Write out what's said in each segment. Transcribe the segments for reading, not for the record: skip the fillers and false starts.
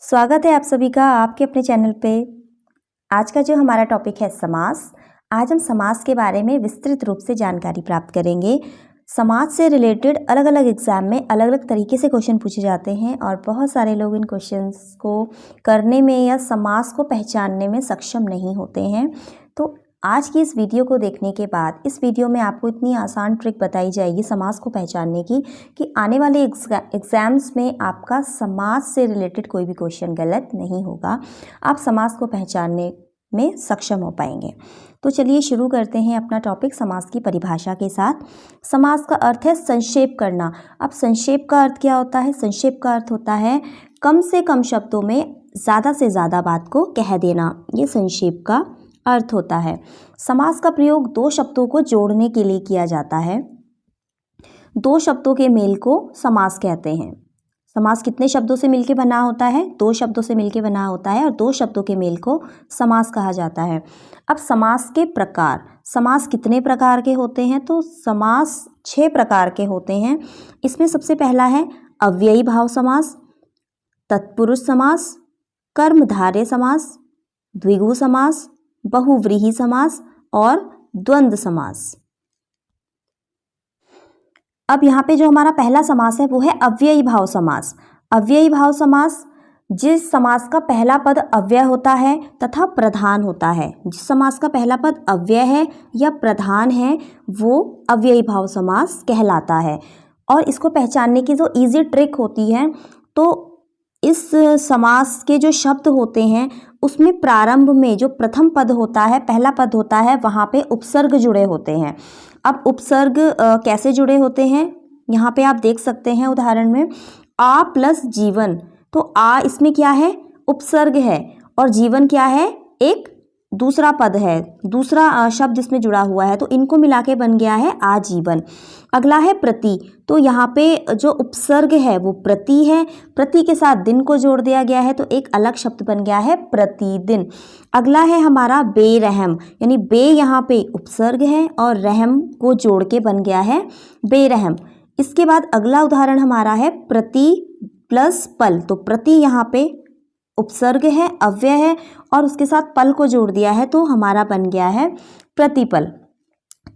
स्वागत है आप सभी का आपके अपने चैनल पे। आज का जो हमारा टॉपिक है समास। आज हम समास के बारे में विस्तृत रूप से जानकारी प्राप्त करेंगे। समास से रिलेटेड अलग अलग एग्जाम में अलग अलग तरीके से क्वेश्चन पूछे जाते हैं और बहुत सारे लोग इन क्वेश्चंस को करने में या समास को पहचानने में सक्षम नहीं होते हैं। तो आज की इस वीडियो को देखने के बाद इस वीडियो में आपको इतनी आसान ट्रिक बताई जाएगी समास को पहचानने की कि आने वाले एग्जाम्स में आपका समास से रिलेटेड कोई भी क्वेश्चन गलत नहीं होगा। आप समास को पहचानने में सक्षम हो पाएंगे। तो चलिए शुरू करते हैं अपना टॉपिक समास की परिभाषा के साथ। समास का अर्थ है संक्षेप करना। अब संक्षेप का अर्थ क्या होता है? संक्षेप का अर्थ होता है कम से कम शब्दों में ज़्यादा से ज़्यादा बात को कह देना। ये संक्षेप का अर्थ होता है। समास का प्रयोग दो शब्दों को जोड़ने के लिए किया जाता है। दो शब्दों के मेल को समास कहते हैं। समास कितने शब्दों से मिलकर बना होता है? दो शब्दों से मिलकर बना होता है और दो शब्दों के मेल को समास कहा जाता है। अब समास के प्रकार, समास कितने प्रकार के होते हैं? तो समास 6 प्रकार के होते हैं। इसमें सबसे पहला है अव्ययी भाव समास, तत्पुरुष समास, कर्मधारय समास, द्विगु समास, बहुव्रीहि समास और द्वंद्व समास। अब यहाँ पे जो हमारा पहला समास है वो है अव्ययी भाव समास। अव्ययी भाव समास जिस समास का पहला पद अव्यय होता है तथा प्रधान होता है। जिस समास का पहला पद अव्यय है या प्रधान है वो अव्ययी भाव समास कहलाता है। और इसको पहचानने की जो इजी ट्रिक होती है, तो इस समास के जो शब्द होते हैं उसमें प्रारंभ में जो प्रथम पद होता है, पहला पद होता है, वहाँ पे उपसर्ग जुड़े होते हैं। अब उपसर्ग कैसे जुड़े होते हैं यहाँ पे आप देख सकते हैं उदाहरण में, आ प्लस जीवन। तो आ इसमें क्या है? उपसर्ग है और जीवन क्या है? एक दूसरा पद है, दूसरा शब्द इसमें जुड़ा हुआ है, तो इनको मिला के बन गया है आजीवन। अगला है प्रति। तो यहाँ पे जो उपसर्ग है वो प्रति है, प्रति के साथ दिन को जोड़ दिया गया है तो एक अलग शब्द बन गया है प्रतिदिन। अगला है हमारा बेरहम, यानी बे यहाँ पे उपसर्ग है और रहम को जोड़ के बन गया है बेरहम। इसके बाद अगला उदाहरण हमारा है प्रति प्लस पल। तो प्रति यहाँ पे उपसर्ग है, अव्यय है और उसके साथ पल को जोड़ दिया है तो हमारा बन गया है प्रतिपल।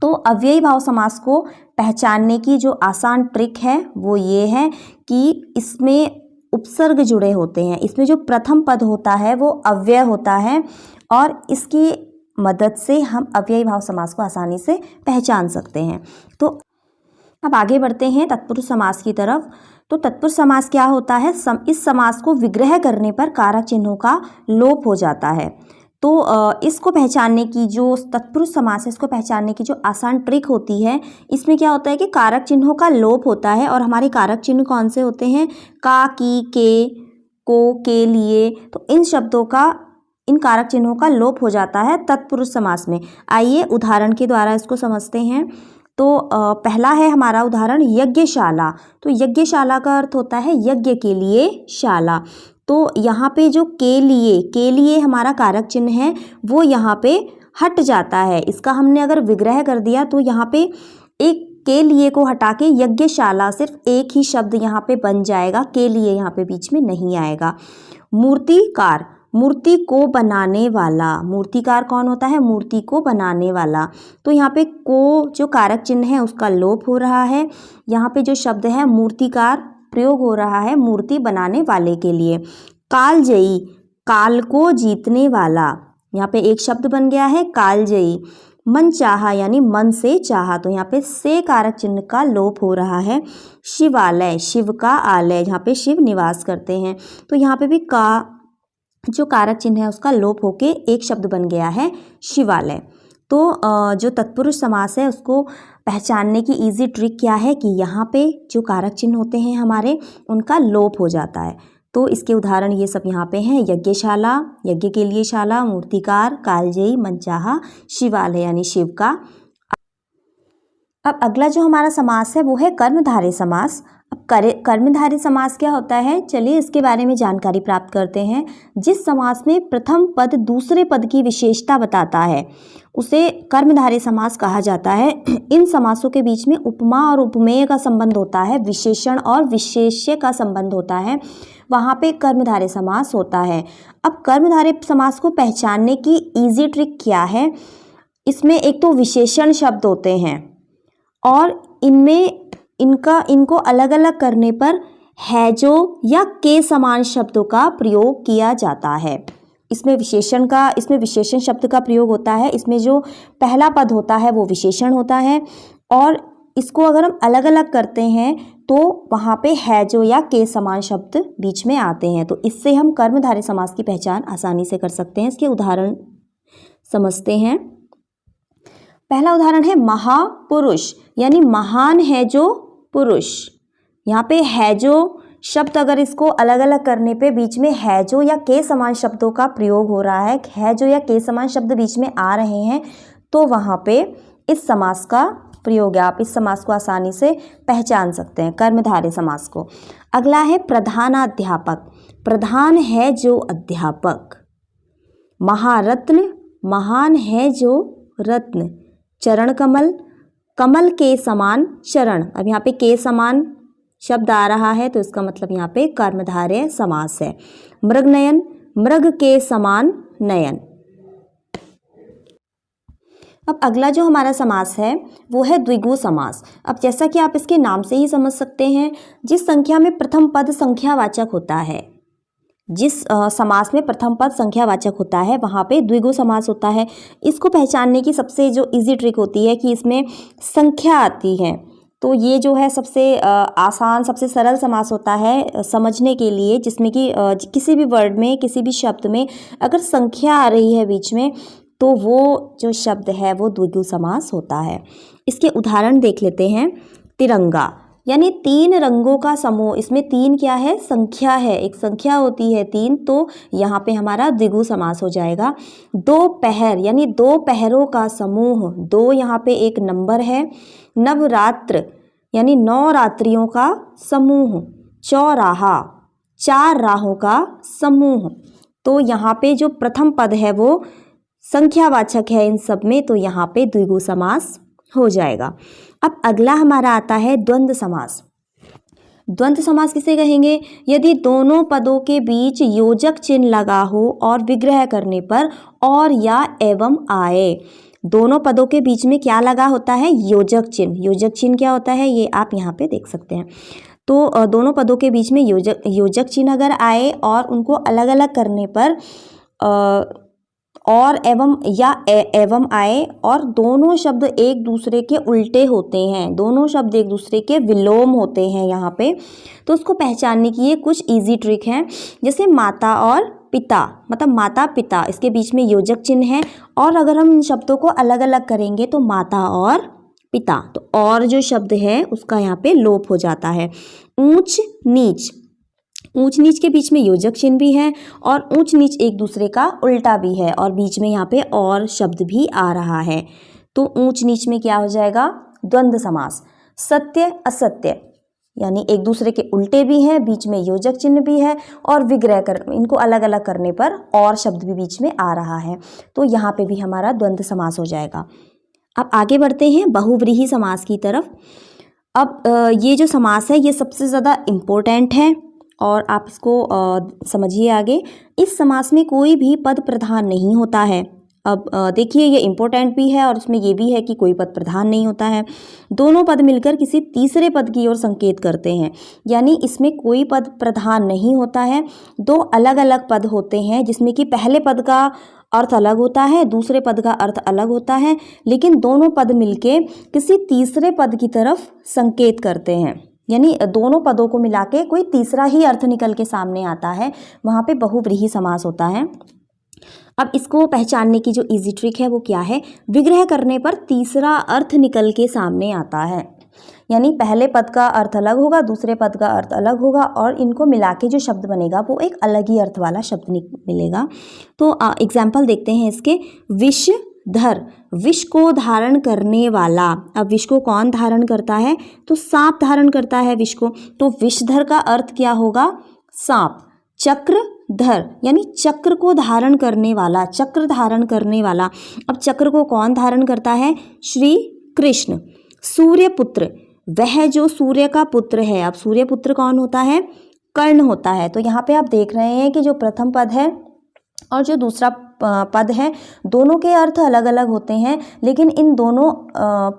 तो अव्ययी भाव समास को पहचानने की जो आसान ट्रिक है वो ये है कि इसमें उपसर्ग जुड़े होते हैं। इसमें जो प्रथम पद होता है वो अव्यय होता है और इसकी मदद से हम अव्ययी भाव समास को आसानी से पहचान सकते हैं। तो अब आगे बढ़ते हैं तत्पुरुष समास की तरफ। तो तत्पुरुष समास क्या होता है? इस समास को विग्रह करने पर कारक चिन्हों का लोप हो जाता है। तो इसको पहचानने की जो तत्पुरुष समास है इसको पहचानने की जो आसान ट्रिक होती है, इसमें क्या होता है कि कारक चिन्हों का लोप होता है। और हमारे कारक चिन्ह कौन से होते हैं? का, की, के, को, के लिए। तो इन शब्दों का, इन कारक चिन्हों का लोप हो जाता है तत्पुरुष समास में। आइए उदाहरण के द्वारा इसको समझते हैं। तो पहला है हमारा उदाहरण यज्ञशाला। तो यज्ञशाला का अर्थ होता है यज्ञ के लिए शाला। तो यहाँ पे जो के लिए हमारा कारक चिन्ह है वो यहाँ पे हट जाता है। इसका हमने अगर विग्रह कर दिया तो यहाँ पे एक के लिए को हटा के यज्ञशाला सिर्फ एक ही शब्द यहाँ पे बन जाएगा, के लिए यहाँ पे बीच में नहीं आएगा। मूर्तिकार, मूर्ति को बनाने वाला। मूर्तिकार कौन होता है? मूर्ति को बनाने वाला। तो यहाँ पे को जो कारक चिन्ह है उसका लोप हो रहा है। यहाँ पे जो शब्द है मूर्तिकार प्रयोग हो रहा है मूर्ति बनाने वाले के लिए। कालजयी, काल को जीतने वाला। यहाँ पे एक शब्द बन गया है कालजयी। मनचाहा यानी मन से चाहा। तो यहाँ पे से कारक चिन्ह का लोप हो रहा है। शिवालय, शिव का आलय, जहाँ पे शिव निवास करते हैं। तो यहाँ पे भी का जो कारक चिन्ह है उसका लोप होके एक शब्द बन गया है शिवालय। तो जो तत्पुरुष समास है उसको पहचानने की इजी ट्रिक क्या है कि यहाँ पे जो कारक चिन्ह होते हैं हमारे उनका लोप हो जाता है। तो इसके उदाहरण ये सब यहाँ पे हैं, यज्ञशाला, यज्ञ के लिए शाला, मूर्तिकार, कालजयी, मनचाहा, शिवालय यानी शिव का। अब अगला जो हमारा समास है वो है कर्मधारय समास। अब कर्मधारय समास क्या होता है, चलिए इसके बारे में जानकारी प्राप्त करते हैं। जिस समास में प्रथम पद दूसरे पद की विशेषता बताता है उसे कर्मधारय समास कहा जाता है। इन समासों के बीच में उपमा और उपमेय का संबंध होता है, विशेषण और विशेष्य का संबंध होता है, वहाँ पे कर्मधारय समास होता है। अब कर्मधारय समास को पहचानने की इजी ट्रिक क्या है, इसमें एक तो विशेषण शब्द होते हैं और इनको अलग अलग करने पर है जो या के समान शब्दों का प्रयोग किया जाता है। इसमें विशेषण शब्द का प्रयोग होता है। इसमें जो पहला पद होता है वो विशेषण होता है और इसको अगर हम अलग अलग करते हैं तो वहाँ पे है जो या के समान शब्द बीच में आते हैं। तो इससे हम कर्मधारय समास की पहचान आसानी से कर सकते हैं। इसके उदाहरण समझते हैं। पहला उदाहरण है महापुरुष, यानी महान है जो पुरुष। यहाँ पे है जो शब्द अगर इसको अलग अलग करने पे बीच में है जो या के समान शब्दों का प्रयोग हो रहा है जो या के समान शब्द बीच में आ रहे हैं, तो वहाँ पे इस समास का प्रयोग है। आप इस समास को आसानी से पहचान सकते हैं, कर्मधारय समास को। अगला है प्रधानाध्यापक। प्रधान है जो अध्यापक। महारत्न, महान है जो रत्न। चरण कमल, कमल के समान चरण। अब यहाँ पे के समान शब्द आ रहा है तो इसका मतलब यहाँ पे कर्मधारय समास है। मृगनयन, मृग के समान नयन। अब अगला जो हमारा समास है वो है द्विगु समास। अब जैसा कि आप इसके नाम से ही समझ सकते हैं, जिस संख्या में प्रथम पद संख्यावाचक होता है, जिस समास में प्रथम पद संख्यावाचक होता है वहाँ पे द्विगु समास होता है। इसको पहचानने की सबसे जो इजी ट्रिक होती है कि इसमें संख्या आती है, तो ये जो है सबसे आसान, सबसे सरल समास होता है समझने के लिए, जिसमें कि किसी भी वर्ड में, किसी भी शब्द में अगर संख्या आ रही है बीच में तो वो जो शब्द है वो द्विगु समास होता है। इसके उदाहरण देख लेते हैं। तिरंगा, यानी तीन रंगों का समूह। इसमें तीन क्या है, संख्या है, एक संख्या होती है तीन, तो यहाँ पे हमारा द्विगु समास हो जाएगा। दोपहर, यानी दो पहरों का समूह। दो यहाँ पे एक नंबर है। नवरात्र, यानी 9 रात्रियों का समूह। चौराहा, 4 राहों का समूह। तो यहाँ पे जो प्रथम पद है वो संख्यावाचक है इन सब में, तो यहाँ पे द्विगु समास हो जाएगा। अब अगला हमारा आता है द्वंद्व समास। द्वंद्व समास किसे कहेंगे, यदि दोनों पदों के बीच योजक चिन्ह लगा हो और विग्रह करने पर और या एवं आए। दोनों पदों के बीच में क्या लगा होता है, योजक चिन्ह। योजक चिन्ह क्या होता है ये आप यहाँ पे देख सकते हैं। तो दोनों पदों के बीच में योजक चिन्ह अगर आए और उनको अलग अलग करने पर और एवं या एवं आए और दोनों शब्द एक दूसरे के उल्टे होते हैं, दोनों शब्द एक दूसरे के विलोम होते हैं यहाँ पे, तो उसको पहचानने की ये कुछ इजी ट्रिक हैं। जैसे माता और पिता, मतलब माता पिता, इसके बीच में योजक चिन्ह है और अगर हम इन शब्दों को अलग अलग करेंगे तो माता और पिता, तो और जो शब्द है उसका यहाँ पे लोप हो जाता है। ऊंच नीच, ऊंच नीच के बीच में योजक चिन्ह भी है और ऊंच नीच एक दूसरे का उल्टा भी है और बीच में यहाँ पे और शब्द भी आ रहा है, तो ऊंच नीच में क्या हो जाएगा, द्वंद्व समास। सत्य असत्य, यानी एक दूसरे के उल्टे भी हैं, बीच में योजक चिन्ह भी है और विग्रह कर इनको अलग अलग करने पर और शब्द भी बीच में आ रहा है, तो यहाँ पे भी हमारा द्वंद्व समास हो जाएगा। अब आगे बढ़ते हैं बहुव्रीहि समास की तरफ। अब ये जो समास है ये सबसे ज़्यादा इम्पोर्टेंट है और आप इसको समझिए आगे। इस समास में कोई भी पद प्रधान नहीं होता है। अब देखिए ये इम्पोर्टेंट भी है और इसमें ये भी है कि कोई पद प्रधान नहीं होता है। दोनों पद मिलकर किसी तीसरे पद की ओर संकेत करते हैं, यानी इसमें कोई पद प्रधान नहीं होता है। दो अलग अलग पद होते हैं जिसमें कि पहले पद का अर्थ अलग होता है, दूसरे पद का अर्थ अलग होता है, लेकिन दोनों पद मिलके किसी तीसरे पद की तरफ संकेत करते हैं, यानी दोनों पदों को मिला के कोई तीसरा ही अर्थ निकल के सामने आता है, वहाँ पे बहुव्रीहि समास होता है। अब इसको पहचानने की जो इजी ट्रिक है वो क्या है, विग्रह करने पर तीसरा अर्थ निकल के सामने आता है, यानी पहले पद का अर्थ अलग होगा, दूसरे पद का अर्थ अलग होगा और इनको मिला के जो शब्द बनेगा वो एक अलग ही अर्थ वाला शब्द मिलेगा। तो एग्जाम्पल देखते हैं इसके। विष चक्रधर, विष को धारण करने वाला। अब विष को कौन धारण करता है? तो सांप धारण करता है विष को। तो विषधर का अर्थ क्या होगा? सांप। चक्रधर यानी चक्र को धारण करने वाला, चक्र धारण करने वाला। अब चक्र को कौन धारण करता है? श्री कृष्ण। सूर्यपुत्र, वह जो सूर्य का पुत्र है। अब सूर्यपुत्र कौन होता है? कर्ण होता है। तो यहाँ पे आप देख रहे हैं कि जो प्रथम पद है और जो दूसरा पद है, दोनों के अर्थ अलग अलग होते हैं, लेकिन इन दोनों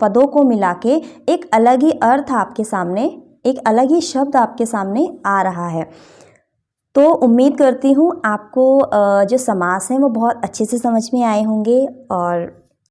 पदों को मिला के एक अलग ही अर्थ आपके सामने, एक अलग ही शब्द आपके सामने आ रहा है। तो उम्मीद करती हूँ आपको जो समास हैं वो बहुत अच्छे से समझ में आए होंगे और